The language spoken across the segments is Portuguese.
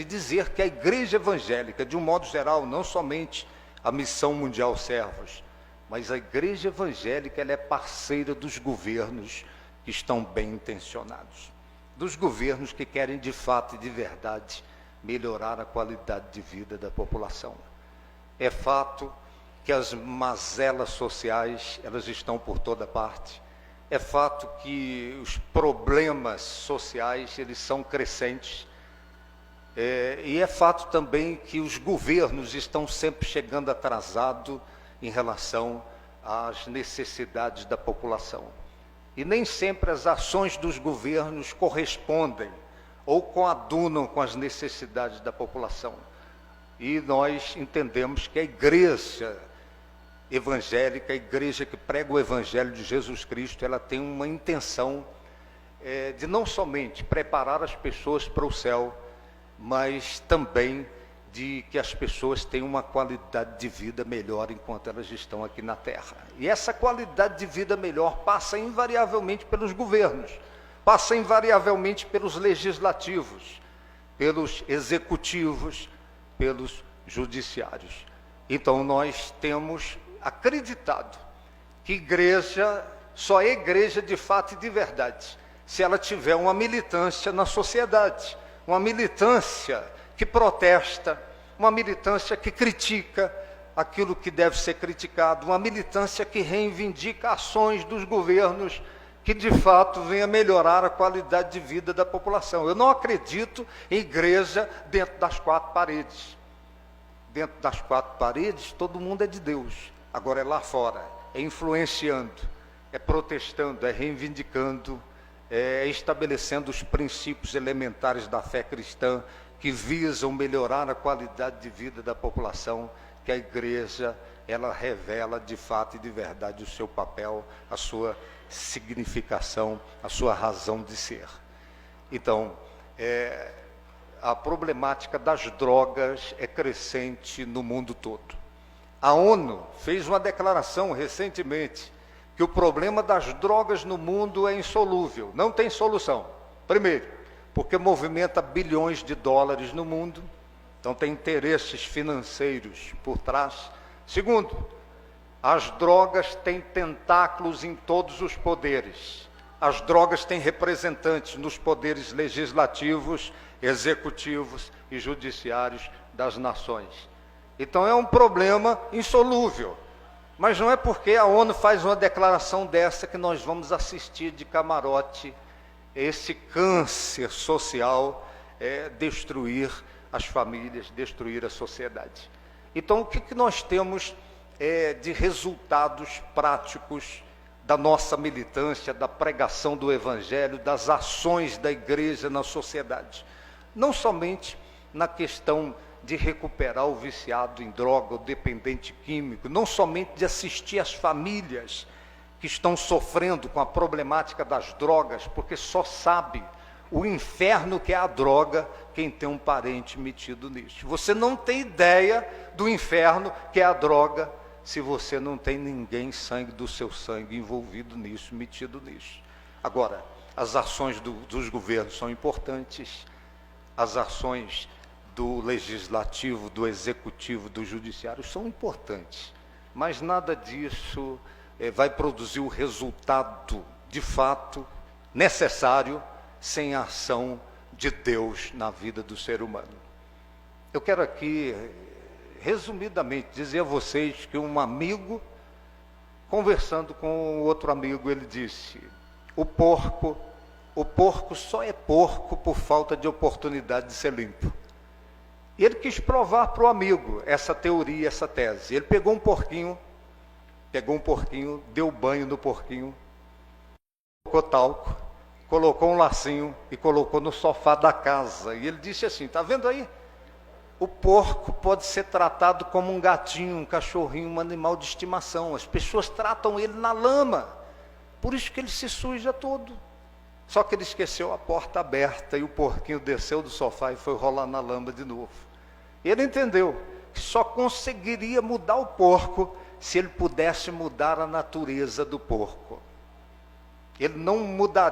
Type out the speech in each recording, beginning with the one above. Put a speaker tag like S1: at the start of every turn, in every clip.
S1: de dizer que a igreja evangélica, de um modo geral, não somente a Missão Mundial Servos, mas a igreja evangélica, ela é parceira dos governos que estão bem intencionados, dos governos que querem de fato e de verdade melhorar a qualidade de vida da população. É fato que as mazelas sociais, elas estão por toda parte. É fato que os problemas sociais, eles são crescentes. E é fato também que os governos estão sempre chegando atrasados em relação às necessidades da população. E nem sempre as ações dos governos correspondem ou coadunam com as necessidades da população. E nós entendemos que a igreja evangélica, a igreja que prega o evangelho de Jesus Cristo, ela tem uma intenção de não somente preparar as pessoas para o céu, mas também de que as pessoas tenham uma qualidade de vida melhor enquanto elas estão aqui na terra. E essa qualidade de vida melhor passa invariavelmente pelos governos, passa invariavelmente pelos legislativos, pelos executivos, pelos judiciários. Então nós temos acreditado que igreja só é igreja de fato e de verdade se ela tiver uma militância na sociedade, uma militância que protesta, uma militância que critica aquilo que deve ser criticado, uma militância que reivindica ações dos governos que de fato venha melhorar a qualidade de vida da população. Eu não acredito em igreja dentro das quatro paredes. Dentro das quatro paredes, todo mundo é de Deus. Agora é lá fora, é influenciando, é protestando, é reivindicando, é estabelecendo os princípios elementares da fé cristã que visam melhorar a qualidade de vida da população, que a igreja, ela revela de fato e de verdade o seu papel, a sua significação, a sua razão de ser. Então, a problemática das drogas é crescente no mundo todo. A ONU fez uma declaração recentemente que o problema das drogas no mundo é insolúvel, não tem solução. Primeiro, porque movimenta bilhões de dólares no mundo, então tem interesses financeiros por trás. Segundo, as drogas têm tentáculos em todos os poderes. As drogas têm representantes nos poderes legislativos, executivos e judiciários das nações. Então é um problema insolúvel. Mas não é porque a ONU faz uma declaração dessa que nós vamos assistir de camarote esse câncer social, destruir as famílias, destruir a sociedade. Então o que nós temos de resultados práticos da nossa militância, da pregação do evangelho, das ações da igreja na sociedade? Não somente na questão de recuperar o viciado em droga, o dependente químico, não somente de assistir as famílias que estão sofrendo com a problemática das drogas, porque só sabe o inferno que é a droga quem tem um parente metido nisso. Você não tem ideia do inferno que é a droga se você não tem ninguém sangue do seu sangue envolvido nisso, metido nisso. Agora, as ações dos governos são importantes, as ações do legislativo, do executivo, do judiciário são importantes, mas nada disso vai produzir o resultado de fato necessário sem a ação de Deus na vida do ser humano. Eu quero aqui, resumidamente, dizer a vocês que um amigo, conversando com outro amigo, ele disse: o porco só é porco por falta de oportunidade de ser limpo. E ele quis provar para o amigo essa teoria, essa tese. Ele pegou um porquinho, deu banho no porquinho, colocou talco, colocou um lacinho e colocou no sofá da casa. E ele disse assim: está vendo aí? O porco pode ser tratado como um gatinho, um cachorrinho, um animal de estimação. As pessoas tratam ele na lama, por isso que ele se suja todo. Só que ele esqueceu a porta aberta e o porquinho desceu do sofá e foi rolar na lama de novo. Ele entendeu que só conseguiria mudar o porco se ele pudesse mudar a natureza do porco. Ele não muda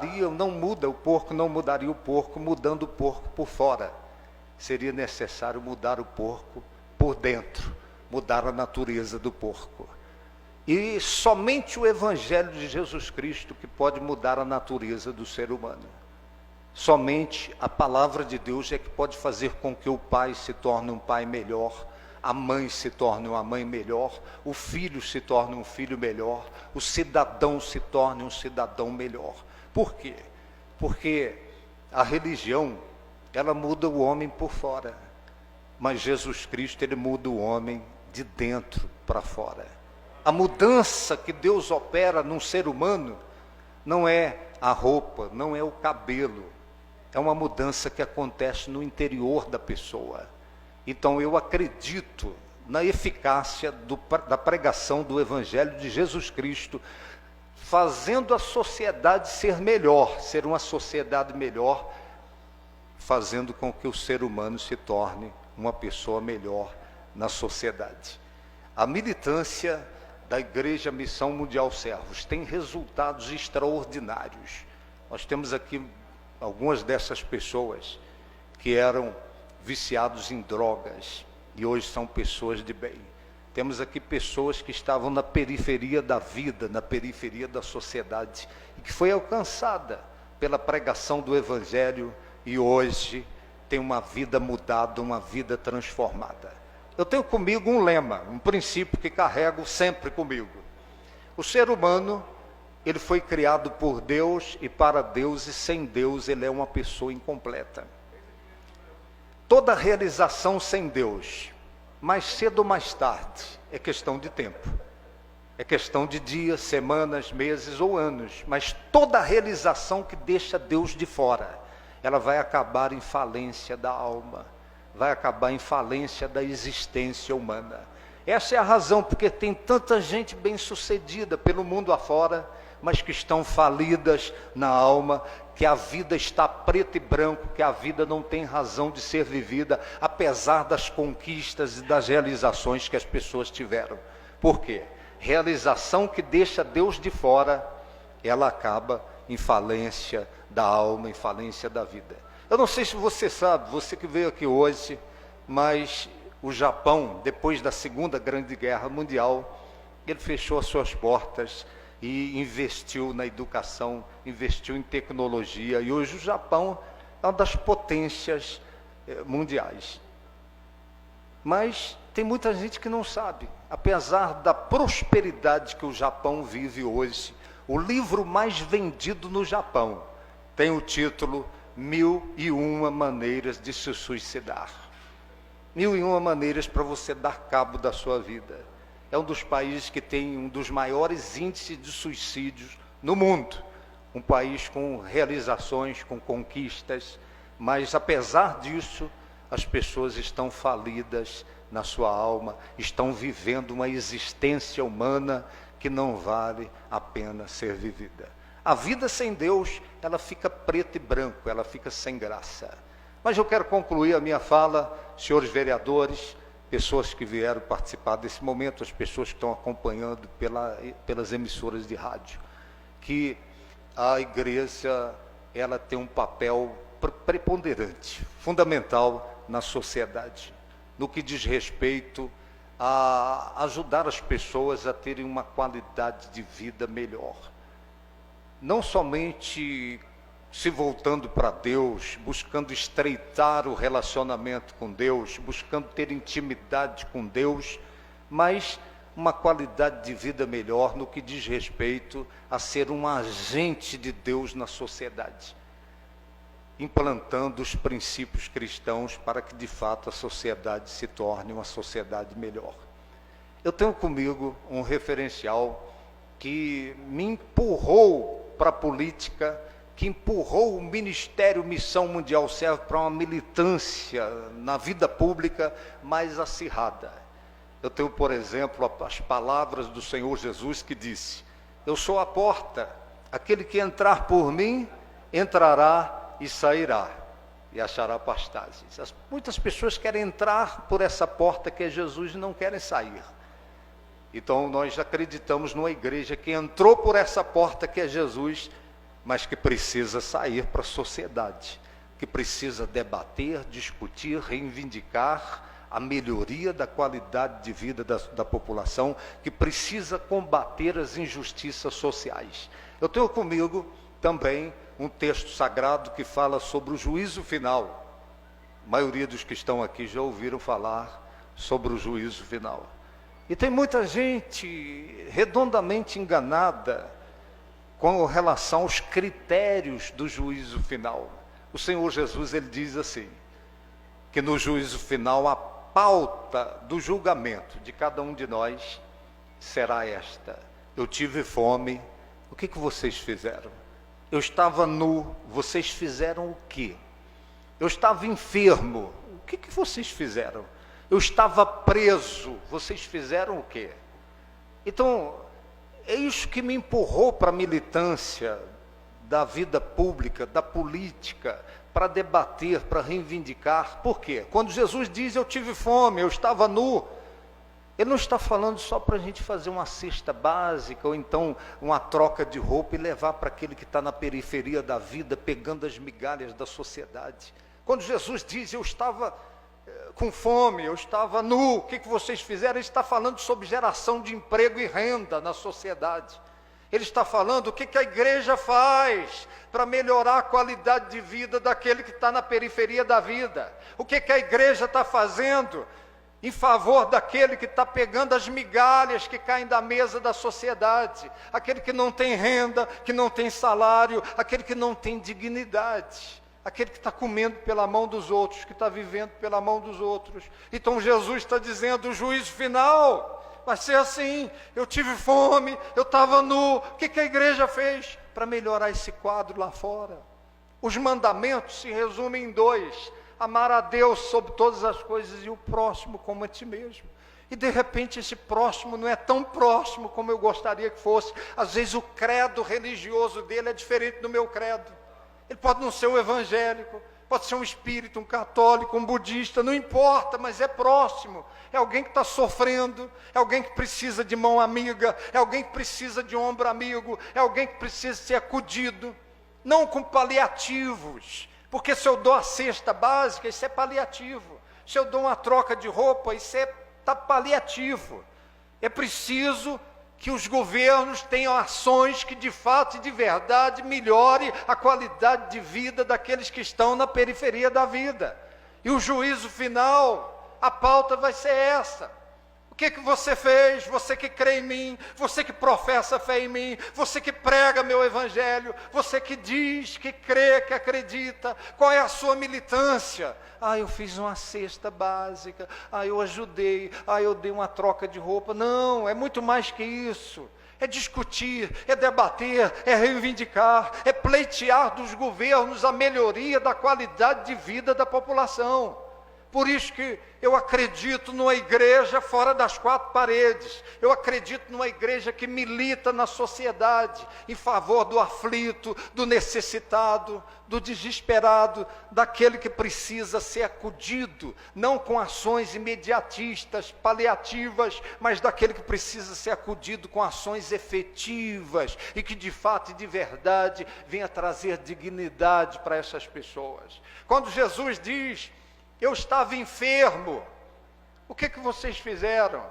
S1: o porco mudando o porco por fora. seria necessário mudar o porco por dentro, mudar a natureza do porco. E somente o Evangelho de Jesus Cristo que pode mudar a natureza do ser humano. Somente a palavra de Deus é que pode fazer com que o pai se torne um pai melhor, a mãe se torne uma mãe melhor, o filho se torne um filho melhor, o cidadão se torne um cidadão melhor. Por quê? Porque a religião, ela muda o homem por fora, mas Jesus Cristo, ele muda o homem de dentro para fora. A mudança que Deus opera num ser humano não é a roupa, não é o cabelo, é uma mudança que acontece no interior da pessoa. Então eu acredito na eficácia da pregação do Evangelho de Jesus Cristo, fazendo a sociedade ser melhor, ser uma sociedade melhor, fazendo com que o ser humano se torne uma pessoa melhor na sociedade. A militância da Igreja Missão Mundial Servos tem resultados extraordinários. Nós temos aqui algumas dessas pessoas que eram viciados em drogas e hoje são pessoas de bem. Temos aqui pessoas que estavam na periferia da vida, na periferia da sociedade, e que foi alcançada pela pregação do Evangelho e hoje tem uma vida mudada, uma vida transformada. Eu tenho comigo um lema, um princípio que carrego sempre comigo. O ser humano, ele foi criado por Deus e para Deus, e sem Deus ele é uma pessoa incompleta. Toda realização sem Deus, mais cedo ou mais tarde, é questão de tempo. É questão de dias, semanas, meses ou anos. Mas toda realização que deixa Deus de fora, ela vai acabar em falência da alma, vai acabar em falência da existência humana. Essa é a razão porque tem tanta gente bem-sucedida pelo mundo afora, mas que estão falidas na alma, que a vida está preto e branco, que a vida não tem razão de ser vivida, apesar das conquistas e das realizações que as pessoas tiveram. Por quê? Realização que deixa Deus de fora, ela acaba em falência da alma, em falência da vida. Eu não sei se você sabe, você que veio aqui hoje, mas o Japão, depois da Segunda Grande Guerra Mundial, ele fechou as suas portas e investiu na educação, investiu em tecnologia, e hoje o Japão é uma das potências mundiais. Mas tem muita gente que não sabe, apesar da prosperidade que o Japão vive hoje, o livro mais vendido no Japão tem o título 1001 Maneiras de se Suicidar. 1001 maneiras para você dar cabo da sua vida. É um dos países que tem um dos maiores índices de suicídios no mundo. Um país com realizações, com conquistas, mas apesar disso, as pessoas estão falidas na sua alma, estão vivendo uma existência humana que não vale a pena ser vivida. A vida sem Deus, ela fica preto e branco, ela fica sem graça. Mas eu quero concluir a minha fala, senhores vereadores, pessoas que vieram participar desse momento, as pessoas que estão acompanhando pelas emissoras de rádio, que a igreja, ela tem um papel preponderante, fundamental na sociedade, no que diz respeito a ajudar as pessoas a terem uma qualidade de vida melhor. Não somente se voltando para Deus, buscando estreitar o relacionamento com Deus, buscando ter intimidade com Deus, mas uma qualidade de vida melhor no que diz respeito a ser um agente de Deus na sociedade, implantando os princípios cristãos para que de fato a sociedade se torne uma sociedade melhor. Eu tenho comigo um referencial que me empurrou para a política, que empurrou o Ministério Missão Mundial Servo para uma militância na vida pública mais acirrada. Eu tenho, por exemplo, as palavras do Senhor Jesus que disse: eu sou a porta, aquele que entrar por mim, entrará e sairá, e achará pastagens. Muitas pessoas querem entrar por essa porta que é Jesus e não querem sair. Então nós acreditamos numa igreja que entrou por essa porta que é Jesus, mas que precisa sair para a sociedade, que precisa debater, discutir, reivindicar a melhoria da qualidade de vida da população, que precisa combater as injustiças sociais. Eu tenho comigo também um texto sagrado que fala sobre o juízo final. A maioria dos que estão aqui já ouviram falar sobre o juízo final. E tem muita gente redondamente enganada com relação aos critérios do juízo final. O Senhor Jesus, ele diz assim, que no juízo final a pauta do julgamento de cada um de nós será esta: eu tive fome, o que vocês fizeram? Eu estava nu, vocês fizeram o quê? Eu estava enfermo, o que vocês fizeram? Eu estava preso, vocês fizeram o quê? Então, é isso que me empurrou para a militância da vida pública, da política, para debater, para reivindicar. Por quê? Quando Jesus diz eu tive fome, eu estava nu, ele não está falando só para a gente fazer uma cesta básica, ou então uma troca de roupa e levar para aquele que está na periferia da vida, pegando as migalhas da sociedade. Quando Jesus diz eu estava com fome, eu estava nu, o que vocês fizeram? Ele está falando sobre geração de emprego e renda na sociedade. Ele está falando o que a igreja faz para melhorar a qualidade de vida daquele que está na periferia da vida. O que a igreja está fazendo em favor daquele que está pegando as migalhas que caem da mesa da sociedade. Aquele que não tem renda, que não tem salário, aquele que não tem dignidade. Aquele que está comendo pela mão dos outros, que está vivendo pela mão dos outros. Então Jesus está dizendo, o juízo final vai ser assim: eu tive fome, eu estava nu. O que a igreja fez para melhorar esse quadro lá fora? Os mandamentos se resumem em 2: amar a Deus sobre todas as coisas e o próximo como a ti mesmo. E de repente esse próximo não é tão próximo como eu gostaria que fosse. Às vezes o credo religioso dele é diferente do meu credo. Ele pode não ser um evangélico, pode ser um espírita, um católico, um budista, não importa, mas é próximo. É alguém que está sofrendo, é alguém que precisa de mão amiga, é alguém que precisa de ombro amigo, é alguém que precisa ser acudido, não com paliativos, porque se eu dou a cesta básica, isso é paliativo. Se eu dou uma troca de roupa, isso está paliativo. É preciso que os governos tenham ações que de fato e de verdade melhore a qualidade de vida daqueles que estão na periferia da vida. E o juízo final, a pauta vai ser essa: o que você fez, você que crê em mim, você que professa fé em mim, você que prega meu evangelho, você que diz que crê, que acredita, qual é a sua militância? Eu fiz uma cesta básica, eu ajudei, eu dei uma troca de roupa. Não, é muito mais que isso. É discutir, é debater, é reivindicar, é pleitear dos governos a melhoria da qualidade de vida da população. Por isso que eu acredito numa igreja fora das 4 paredes. Eu acredito numa igreja que milita na sociedade em favor do aflito, do necessitado, do desesperado, daquele que precisa ser acudido, não com ações imediatistas, paliativas, mas daquele que precisa ser acudido com ações efetivas e que de fato e de verdade venha trazer dignidade para essas pessoas. Quando Jesus diz: eu estava enfermo, o que vocês fizeram?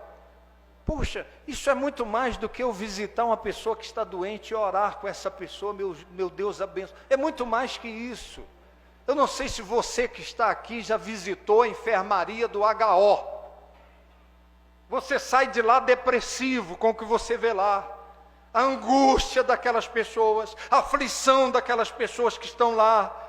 S1: Puxa, isso é muito mais do que eu visitar uma pessoa que está doente e orar com essa pessoa, meu Deus abençoe. É muito mais que isso. Eu não sei se você que está aqui já visitou a enfermaria do HO. Você sai de lá depressivo com o que você vê lá. A angústia daquelas pessoas, a aflição daquelas pessoas que estão lá.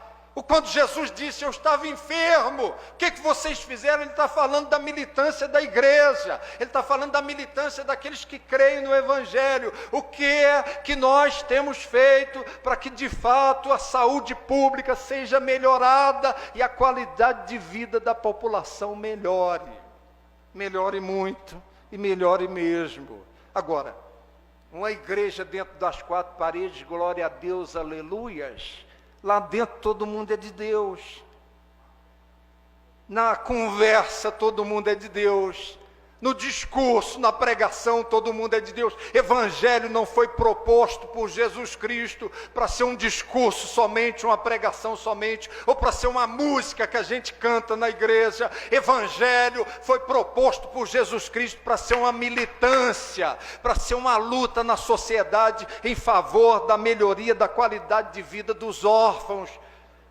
S1: Quando Jesus disse, eu estava enfermo, o que vocês fizeram? Ele está falando da militância da igreja, ele está falando da militância daqueles que creem no Evangelho. O que é que nós temos feito para que de fato a saúde pública seja melhorada e a qualidade de vida da população melhore? Melhore muito e melhore mesmo. Agora, uma igreja dentro das 4 paredes, glória a Deus, aleluias. Lá dentro todo mundo é de Deus. Na conversa todo mundo é de Deus. No discurso, na pregação, todo mundo é de Deus. Evangelho não foi proposto por Jesus Cristo para ser um discurso somente, uma pregação somente, ou para ser uma música que a gente canta na igreja. Evangelho foi proposto por Jesus Cristo para ser uma militância, para ser uma luta na sociedade em favor da melhoria da qualidade de vida dos órfãos,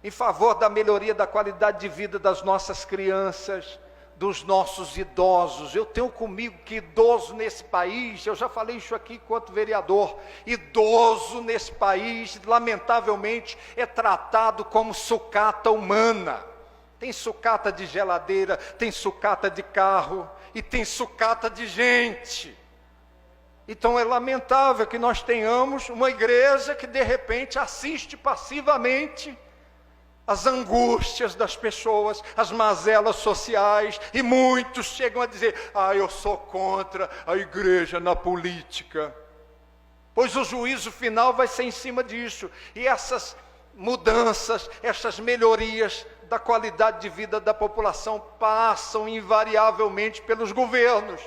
S1: em favor da melhoria da qualidade de vida das nossas crianças, dos nossos idosos. Eu tenho comigo que idoso nesse país, eu já falei isso aqui enquanto vereador, idoso nesse país, lamentavelmente, é tratado como sucata humana. Tem sucata de geladeira, tem sucata de carro, e tem sucata de gente. Então é lamentável que nós tenhamos uma igreja que de repente assiste passivamente as angústias das pessoas, as mazelas sociais, e muitos chegam a dizer: eu sou contra a igreja na política. Pois o juízo final vai ser em cima disso, e essas mudanças, essas melhorias da qualidade de vida da população passam invariavelmente pelos governos,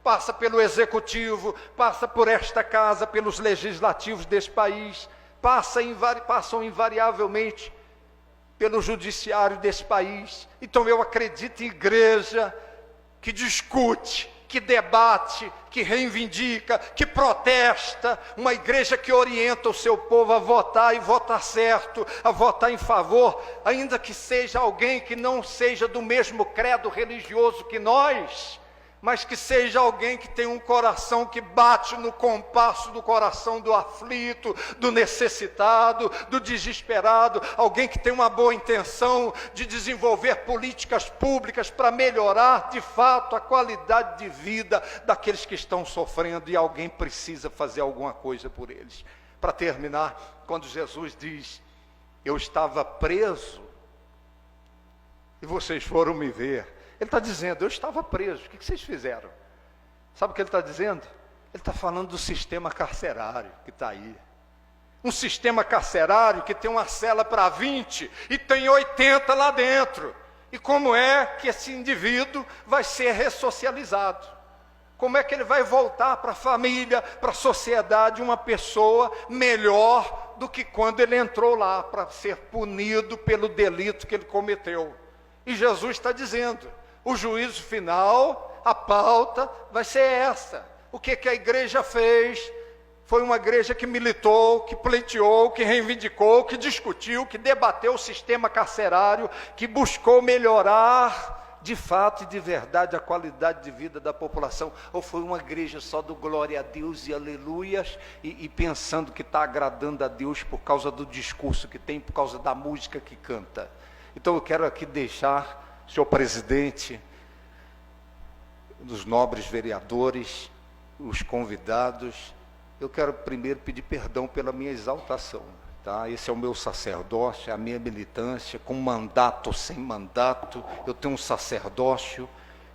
S1: passa pelo executivo, passa por esta casa, pelos legislativos desse país, passam invariavelmente pelo judiciário desse país. Então eu acredito em igreja que discute, que debate, que reivindica, que protesta, uma igreja que orienta o seu povo a votar e votar certo, a votar em favor, ainda que seja alguém que não seja do mesmo credo religioso que nós, mas que seja alguém que tem um coração que bate no compasso do coração do aflito, do necessitado, do desesperado, alguém que tem uma boa intenção de desenvolver políticas públicas para melhorar de fato a qualidade de vida daqueles que estão sofrendo, e alguém precisa fazer alguma coisa por eles. Para terminar, quando Jesus diz: eu estava preso e vocês foram me ver, ele está dizendo: eu estava preso, o que vocês fizeram? Sabe o que ele está dizendo? Ele está falando do sistema carcerário que está aí. Um sistema carcerário que tem uma cela para 20 e tem 80 lá dentro. E como é que esse indivíduo vai ser ressocializado? Como é que ele vai voltar para a família, para a sociedade, uma pessoa melhor do que quando ele entrou lá para ser punido pelo delito que ele cometeu? E Jesus está dizendo: o juízo final, a pauta vai ser essa. O que a igreja fez? Foi uma igreja que militou, que pleiteou, que reivindicou, que discutiu, que debateu o sistema carcerário, que buscou melhorar de fato e de verdade a qualidade de vida da população? Ou foi uma igreja só do glória a Deus e aleluias, e pensando que está agradando a Deus por causa do discurso que tem, por causa da música que canta? Então eu quero aqui deixar, senhor presidente, dos nobres vereadores, os convidados, eu quero primeiro pedir perdão pela minha exaltação, tá? Esse é o meu sacerdócio, é a minha militância, com mandato ou sem mandato. Eu tenho um sacerdócio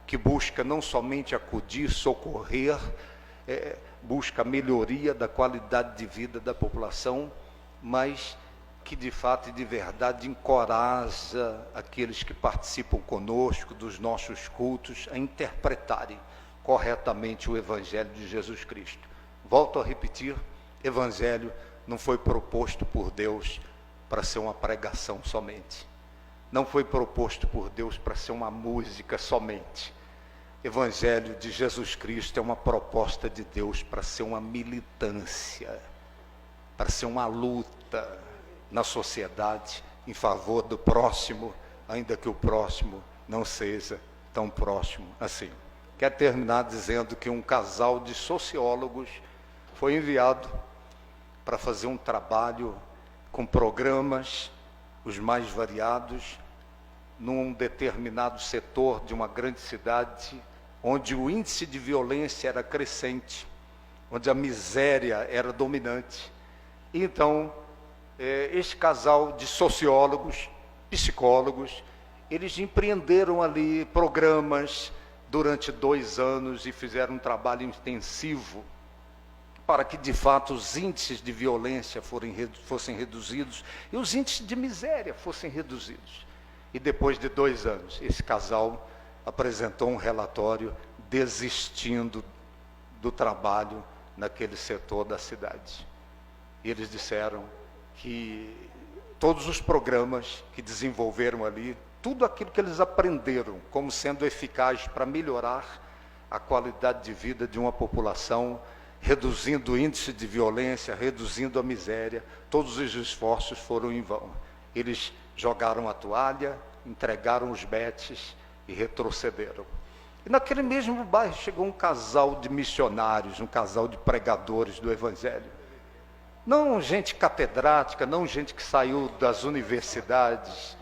S1: que busca não somente acudir, socorrer, busca a melhoria da qualidade de vida da população, mas que de fato e de verdade encoraja aqueles que participam conosco dos nossos cultos a interpretarem corretamente o Evangelho de Jesus Cristo. Volto a repetir: Evangelho não foi proposto por Deus para ser uma pregação somente. Não foi proposto por Deus para ser uma música somente. Evangelho de Jesus Cristo é uma proposta de Deus para ser uma militância, para ser uma luta na sociedade em favor do próximo, ainda que o próximo não seja tão próximo assim. Quero terminar dizendo que um casal de sociólogos foi enviado para fazer um trabalho com programas os mais variados num determinado setor de uma grande cidade, onde o índice de violência era crescente, onde a miséria era dominante. E então este casal de sociólogos, psicólogos, eles empreenderam ali programas durante 2 anos e fizeram um trabalho intensivo para que de fato os índices de violência fossem reduzidos e os índices de miséria fossem reduzidos. E depois de 2 anos, esse casal apresentou um relatório desistindo do trabalho naquele setor da cidade. E eles disseram que todos os programas que desenvolveram ali, tudo aquilo que eles aprenderam como sendo eficaz para melhorar a qualidade de vida de uma população, reduzindo o índice de violência, reduzindo a miséria, todos os esforços foram em vão. Eles jogaram a toalha, entregaram os betes e retrocederam. E naquele mesmo bairro chegou um casal de missionários, um casal de pregadores do Evangelho. Não gente catedrática, não gente que saiu das universidades,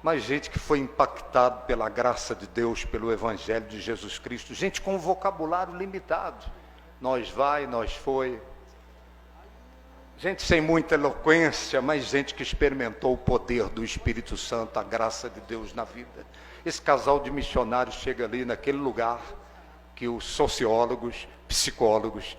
S1: mas gente que foi impactada pela graça de Deus, pelo Evangelho de Jesus Cristo, gente com um vocabulário limitado. Nós vai, nós foi. Gente sem muita eloquência, mas gente que experimentou o poder do Espírito Santo, a graça de Deus na vida. Esse casal de missionários chega ali naquele lugar que os sociólogos, psicólogos,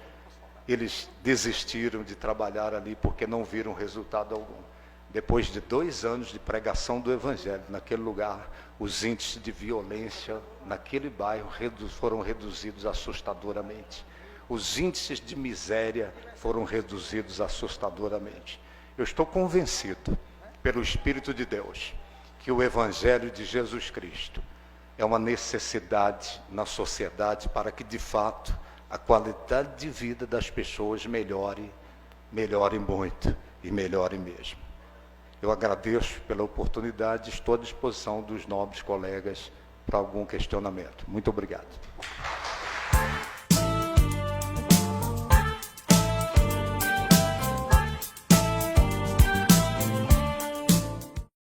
S1: eles desistiram de trabalhar ali porque não viram resultado algum. Depois de 2 anos de pregação do Evangelho naquele lugar, os índices de violência naquele bairro foram reduzidos assustadoramente. Os índices de miséria foram reduzidos assustadoramente. Eu estou convencido, pelo Espírito de Deus, que o Evangelho de Jesus Cristo é uma necessidade na sociedade para que, de fato, a qualidade de vida das pessoas melhore muito e melhore mesmo. Eu agradeço pela oportunidade, estou à disposição dos nobres colegas para algum questionamento. Muito obrigado.